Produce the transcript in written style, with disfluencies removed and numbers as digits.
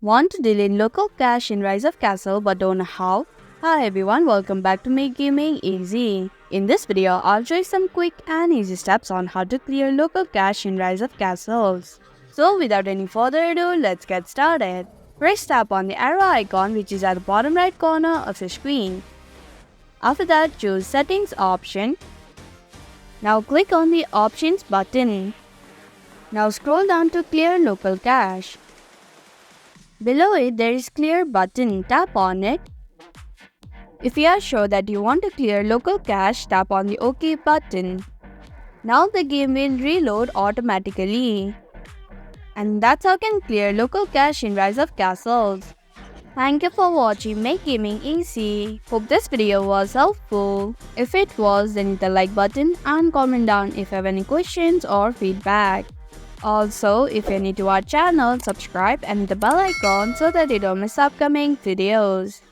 Want to delete local cache in Rise of Castle but don't know how? Hi everyone, welcome back to Make Gaming Easy. In this video, I'll show you some quick and easy steps on how to clear local cache in Rise of Castles. So without any further ado, let's get started. First, tap on the arrow icon which is at the bottom right corner of your screen. After that, choose Settings option. Now click on the Options button. Now scroll down to Clear Local Cache. Below it, there is Clear button. Tap on it. If you are sure that you want to clear local cache, tap on the OK button. Now the game will reload automatically. And that's how you can clear local cache in Rise of Castles. Thank you for watching Make Gaming Easy. Hope this video was helpful. If it was, then hit the like button and comment down if you have any questions or feedback. Also, if you're new to our channel, subscribe and hit the bell icon so that you don't miss upcoming videos.